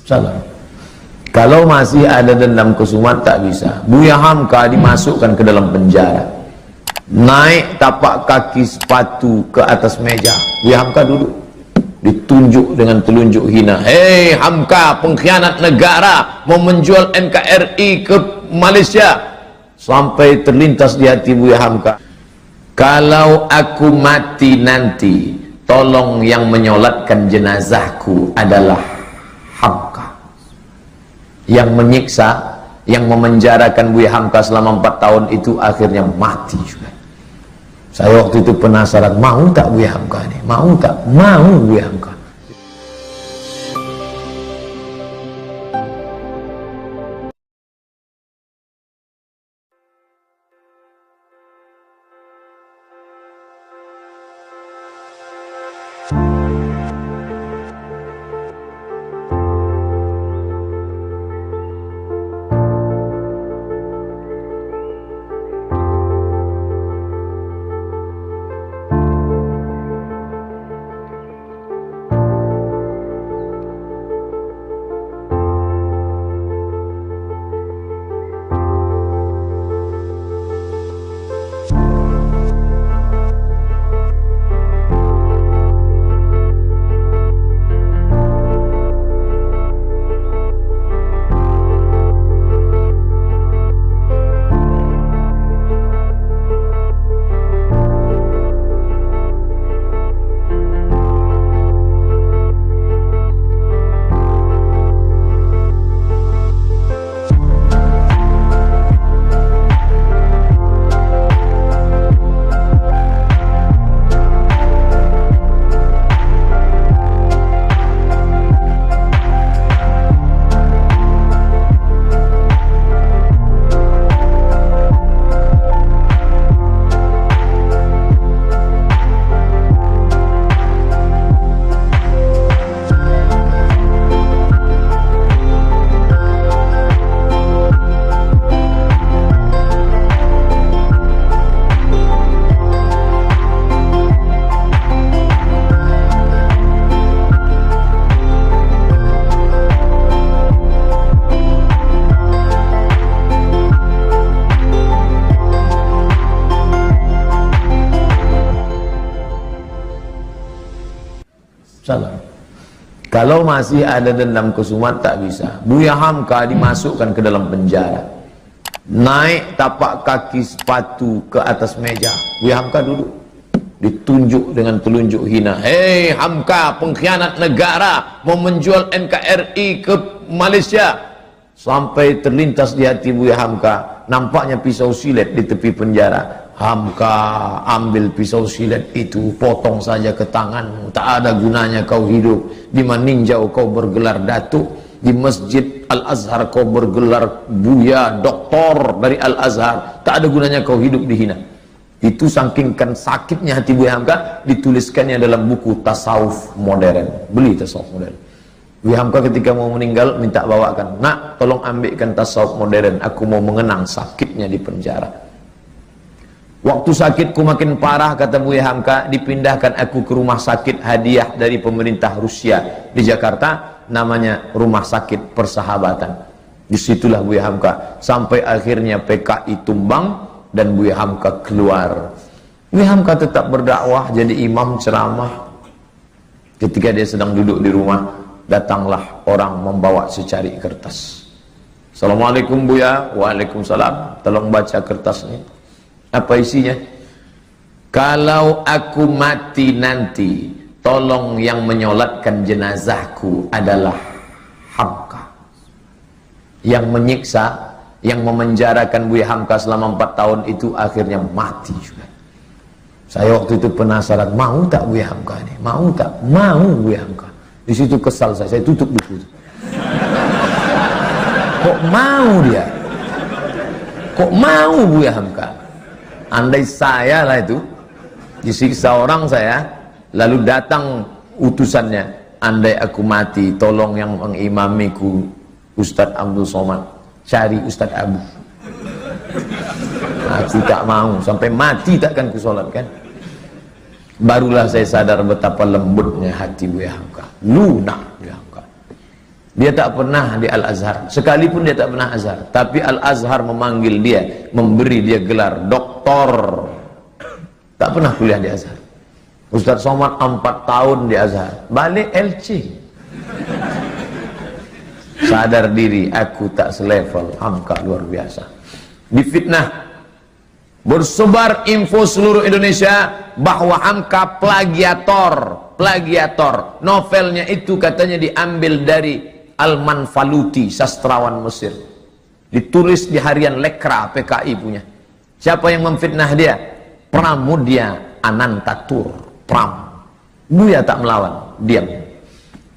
Salah. Kalau masih ada dendam kesumat tak bisa. Buya Hamka dimasukkan ke dalam penjara. Naik tapak kaki sepatu ke atas meja. Buya Hamka duduk. Ditunjuk dengan telunjuk hina. Hei Hamka, pengkhianat negara, mau menjual NKRI ke Malaysia. Sampai terlintas di hati Buya Hamka, kalau aku mati nanti, tolong yang menyolatkan jenazahku adalah Hamka. Yang menyiksa, yang memenjarakan Buya Hamka selama 4 tahun itu akhirnya mati juga. Saya waktu itu penasaran, mau tak Buya Hamka ini? Mau tak? Mau Buya Hamka. Salah. Kalau masih ada dendam kesumat tak bisa. Buya Hamka dimasukkan ke dalam penjara. Naik tapak kaki sepatu ke atas meja. Buya Hamka duduk. Ditunjuk dengan telunjuk hina. Hei Hamka, pengkhianat negara, mau menjual NKRI ke Malaysia. Sampai terlintas di hati Buya Hamka, nampaknya pisau silet di tepi penjara. Hamka, ambil pisau silet itu, potong saja ke tanganmu. Tak ada gunanya kau hidup. Di Maninjau kau bergelar datuk, di Masjid Al-Azhar kau bergelar buya, doktor dari Al-Azhar. Tak ada gunanya kau hidup dihina. Itu sakingkan sakitnya hati Buya Hamka, dituliskannya dalam buku Tasawuf Modern. Beli Tasawuf Modern. Buya Hamka ketika mau meninggal minta bawakan, nak tolong ambilkan Tasawuf Modern, aku mau mengenang sakitnya di penjara. Waktu sakitku makin parah, kata Buya Hamka, dipindahkan aku ke rumah sakit hadiah dari pemerintah Rusia di Jakarta, namanya Rumah Sakit Persahabatan. Disitulah Buya Hamka sampai akhirnya PKI tumbang dan Buya Hamka keluar. Buya Hamka tetap berdakwah, jadi imam ceramah. Ketika dia sedang duduk di rumah, datanglah orang membawa secari kertas. Assalamualaikum Buya. Waalaikumsalam. Tolong baca kertas ini. Apa isinya? Kalau aku mati nanti, tolong yang menyolatkan jenazahku adalah Hamka. Yang menyiksa, yang memenjarakan Buya Hamka selama 4 tahun itu akhirnya mati juga. Saya waktu itu penasaran, mau tak Buya Hamka ini? Mau tak? Mau Buya Hamka. Di situ kesal saya tutup buku itu. Kok mau dia? Kok mau Buya Hamka? Andai saya lah itu disiksa orang saya, lalu datang utusannya, andai aku mati, tolong yang mengimamiku Ustadz Abdul Somad, cari Ustadz Abu. Aku tak mau, sampai mati takkan kusolatkan. Barulah saya sadar betapa lembutnya hati Buya Hamka, lunak Buya Hamka. Dia tak pernah di Al-Azhar, sekalipun dia tak pernah Azhar, tapi Al-Azhar memanggil dia, memberi dia gelar doktor. Tak pernah kuliah di Azhar. Ustaz Somad 4 tahun di Azhar, balik LC. Sadar diri, aku tak selevel. Hamka luar biasa. Difitnah, bersebar info seluruh Indonesia bahwa Hamka plagiator. Novelnya itu katanya diambil dari Al-Manfaluti, sastrawan Mesir. Ditulis di harian Lekra, PKI punya. Siapa yang memfitnah dia? Pramudia Anantatur, Pram. Buya tak melawan, diam.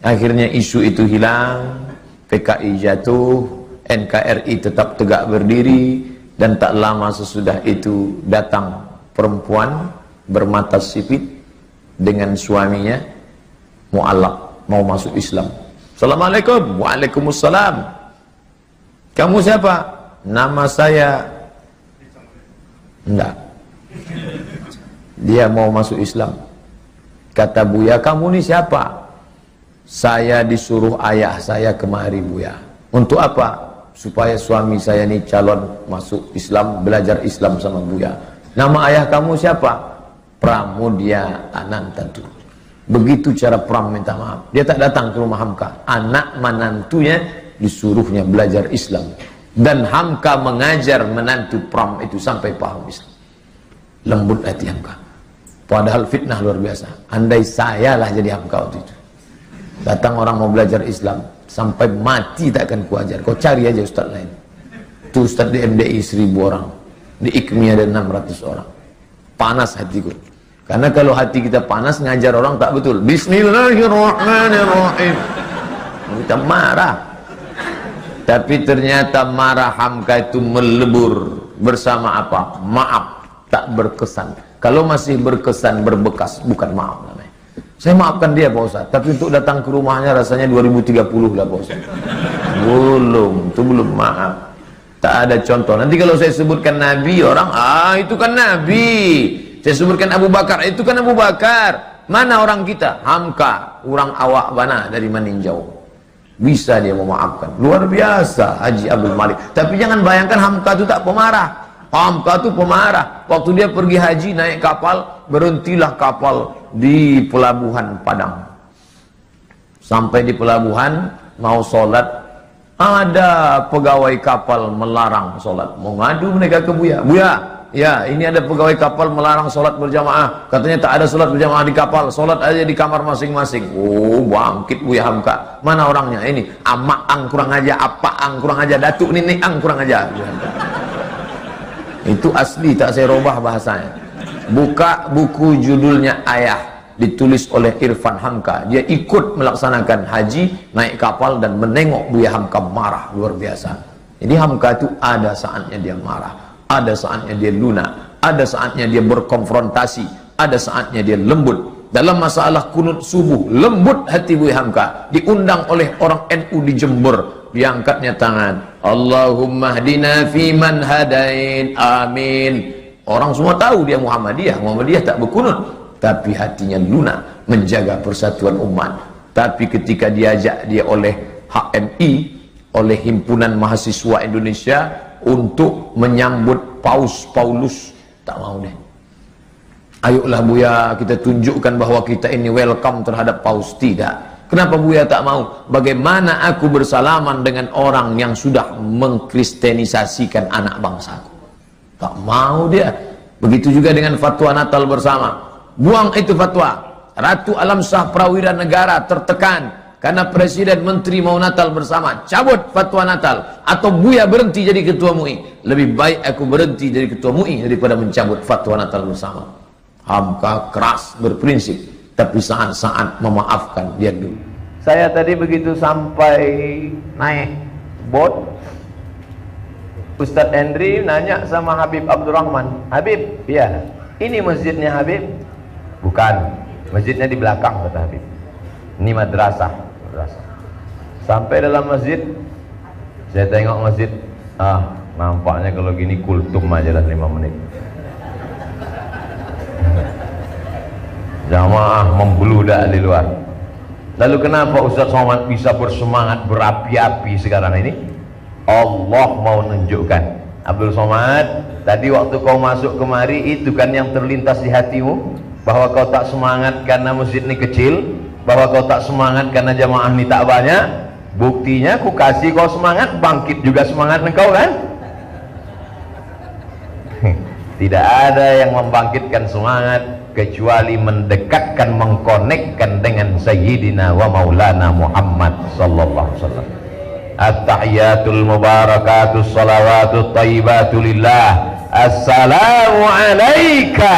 Akhirnya isu itu hilang, PKI jatuh, NKRI tetap tegak berdiri, dan tak lama sesudah itu datang perempuan bermata sipit dengan suaminya mu'allaq, mau masuk Islam. Assalamualaikum. Waalaikumsalam. Kamu siapa? Nama saya. Enggak. Dia mau masuk Islam. Kata Buya, kamu ni siapa? Saya disuruh ayah saya kemari, Buya. Untuk apa? Supaya suami saya ni calon masuk Islam, belajar Islam sama Buya. Nama ayah kamu siapa? Pramudia Anantatur. Begitu cara Pram minta maaf. Dia tak datang ke rumah Hamka. Anak menantunya disuruhnya belajar Islam. Dan Hamka mengajar menantu Pram itu sampai paham Islam. Lembut hati Hamka. Padahal fitnah luar biasa. Andai saya lah jadi Hamka waktu itu. Datang orang mau belajar Islam, sampai mati tak akan kuajar. Kau cari aja ustaz lain. Itu ustaz di MDI 1000 orang, di IKMI ada 600 orang. Panas hatiku. Karena kalau hati kita panas, ngajar orang tak betul. Bismillahirrahmanirrahim. Kita marah. Tapi ternyata marah Hamka itu melebur bersama apa? Maaf, tak berkesan. Kalau masih berkesan, berbekas, bukan maaf namanya. Saya maafkan dia Pak Ustaz, tapi untuk datang ke rumahnya rasanya 2030 lah Pak Ustaz. Belum, itu belum maaf. Tak ada contoh. Nanti kalau saya sebutkan Nabi, orang, itu kan Nabi. Saya sebutkan Abu Bakar, itu kan Abu Bakar. Mana orang kita? Hamka, orang awak bana dari Maninjau. Bisa dia memaafkan. Luar biasa Haji Abdul Malik. Tapi jangan bayangkan Hamka itu tak pemarah. Hamka itu pemarah. Waktu dia pergi haji naik kapal, berhentilah kapal di pelabuhan Padang. Sampai di pelabuhan mau sholat, ada pegawai kapal melarang sholat. Mau ngadu mereka ke Buya. Buya, ya ini ada pegawai kapal melarang sholat berjamaah. Katanya tak ada sholat berjamaah di kapal, sholat aja di kamar masing-masing. Oh bangkit Buya Hamka. Mana orangnya? Ini amak ang kurang aja, apa ang kurang aja, datuk nenek ang kurang aja. Itu asli, tak saya robah bahasanya. Buka buku judulnya Ayah, ditulis oleh Irfan Hamka. Dia ikut melaksanakan haji, naik kapal dan menengok Buya Hamka marah luar biasa. Jadi Hamka itu ada saatnya dia marah, ada saatnya dia lunak, ada saatnya dia berkonfrontasi, ada saatnya dia lembut. Dalam masalah kunut subuh, lembut hati Buya Hamka. Diundang oleh orang NU di Jember, diangkatnya tangan, Allahumma hdina fiman hadain, amin. Orang semua tahu dia Muhammadiyah tak berkunut, tapi hatinya lunak menjaga persatuan umat. Tapi ketika diajak dia oleh HMI, oleh Himpunan Mahasiswa Indonesia untuk menyambut Paus Paulus, tak mau deh. Ayolah Buya, kita tunjukkan bahwa kita ini welcome terhadap Paus. Tidak. Kenapa Buya tak mau? Bagaimana aku bersalaman dengan orang yang sudah mengkristenisasikan anak bangsaku? Tak mau dia. Begitu juga dengan fatwa Natal bersama. Buang itu fatwa. Ratu Alam Shah Prawira Negara tertekan karena Presiden Menteri mau Natal bersama. Cabut fatwa Natal. Atau Buya berhenti jadi ketua MUI. Lebih baik aku berhenti jadi ketua MUI daripada mencabut fatwa Natal bersama. Hamka keras berprinsip, tapi saat-saat memaafkan dia dulu. Saya tadi begitu sampai naik bot, Ustadz Hendri nanya sama Habib Abdurrahman, Habib, ya ini masjidnya Habib? Bukan, masjidnya di belakang kata Habib. Ini madrasah. Sampai dalam masjid, saya tengok masjid, nampaknya kalau gini kultum aja lah 5 menit. Jamaah membeludak di luar. Lalu kenapa Ustaz Somad bisa bersemangat berapi-api sekarang ini? Allah mau menunjukkan, Abdul Somad, tadi waktu kau masuk kemari itu kan yang terlintas di hatimu, bahwa kau tak semangat karena masjid ini kecil, bahwa kau tak semangat karena jamaah ini tak banyak. Buktinya aku kasih kau semangat, bangkit juga semangat engkau kan? Tidak ada yang membangkitkan semangat kecuali mendekatkan, mengkonekkan dengan Sayyidina wa Maulana Muhammad sallallahu alaihi wasallam. At-tahiyatul mubarakatus salawatut thayyibatu lillah. Assalamu alayka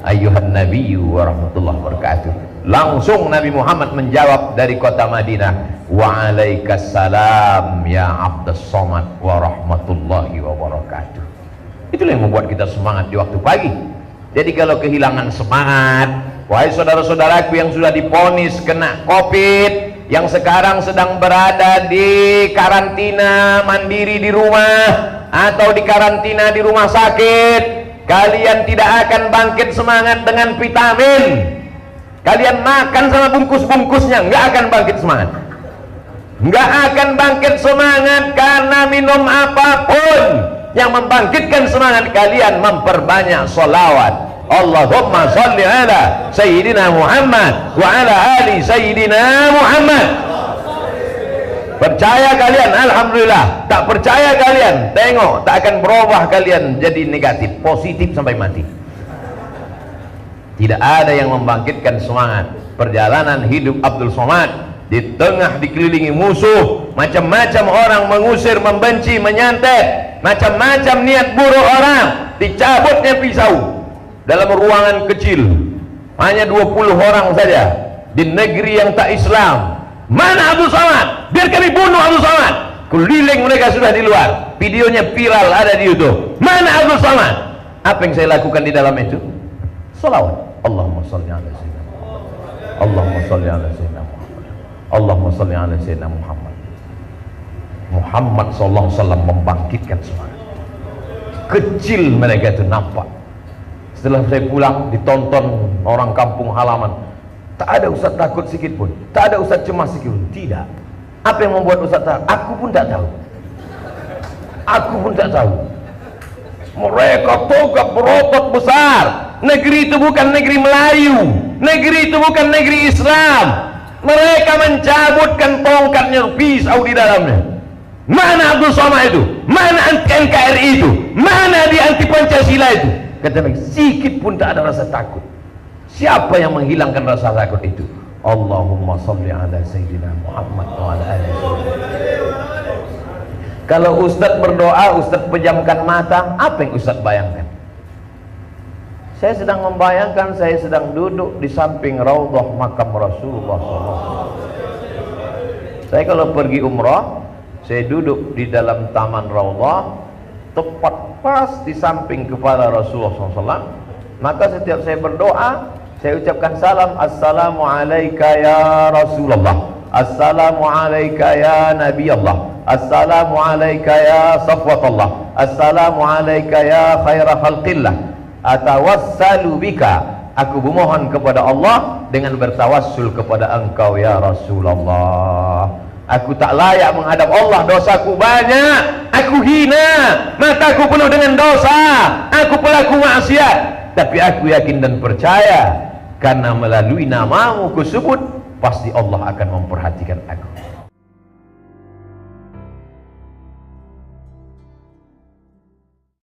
ayyuhan nabiyyu wa rahmatullahi wabarakatuh. Langsung Nabi Muhammad menjawab dari kota Madinah, wa alaikassalam ya Abdus Somad wa rahmatullahi wabarakatuh. Itulah yang membuat kita semangat di waktu pagi. Jadi kalau kehilangan semangat, wahai saudara-saudaraku yang sudah divonis kena COVID, yang sekarang sedang berada di karantina mandiri di rumah atau di karantina di rumah sakit, kalian tidak akan bangkit semangat dengan vitamin. Kalian makan sama bungkus-bungkusnya, nggak akan bangkit semangat. Nggak akan bangkit semangat karena minum apapun. Yang membangkitkan semangat kalian memperbanyak sholawat. Allahumma sholli ala Sayyidina Muhammad wa ala ali Sayyidina Muhammad. Percaya kalian, alhamdulillah. Tak percaya kalian, tengok, tak akan berubah kalian jadi negatif, positif sampai mati. Tidak ada yang membangkitkan semangat. Perjalanan hidup Abdul Somad di tengah dikelilingi musuh, macam-macam orang mengusir, membenci, menyantet, macam-macam niat buruk orang, dicabutnya pisau dalam ruangan kecil, hanya 20 orang saja di negeri yang tak Islam. Mana Abdul Somad? Biar kami bunuh Abdul Somad. Keliling mereka sudah di luar, videonya viral ada di YouTube. Mana Abdul Somad? Apa yang saya lakukan di dalam itu? Salawat. Allahumma salli ala sayyidina Muhammad. Allahumma salli ala sayyidina Muhammad. Allahumma salli ala sayyidina Muhammad. Muhammad sallallahu alaihi wasallam membangkitkan semangat. Kecil mereka itu nampak. Setelah saya pulang ditonton orang kampung halaman, tak ada ustaz takut sedikit pun, tak ada ustaz cemas sedikit pun. Tidak. Apa yang membuat ustaz takut? Aku pun tak tahu. Aku pun tak tahu. Mereka tegak berotot besar. Negeri itu bukan negeri Melayu, negeri itu bukan negeri Islam. Mereka mencabutkan tongkatnya, pisau di dalamnya. Mana Abdul Somad itu? Mana NKRI itu? Mana di anti Pancasila itu? Kata mereka, sedikit pun tak ada rasa takut. Siapa yang menghilangkan rasa takut itu? Allahumma salli ala Sayyidina Muhammad wa ala alihi. Kalau Ustaz berdoa, Ustaz pejamkan mata, apa yang Ustaz bayangkan? Saya sedang membayangkan saya sedang duduk di samping raudhah makam Rasulullah SAW. Saya kalau pergi umrah, saya duduk di dalam taman raudhah, tepat pas di samping kepala Rasulullah SAW. Maka setiap saya berdoa, saya ucapkan salam, assalamu alayka ya Rasulullah, assalamu alayka ya Nabi Allah, assalamu alayka ya Safwatullah, assalamu alayka ya khaira khalqillah. Atawassalu bika, aku memohon kepada Allah dengan bertawassul kepada engkau ya Rasulullah. Aku tak layak menghadap Allah, dosaku banyak, aku hina, mataku penuh dengan dosa, aku pelaku maksiat. Tapi aku yakin dan percaya karena melalui namamu kusebut, pasti Allah akan memperhatikan aku.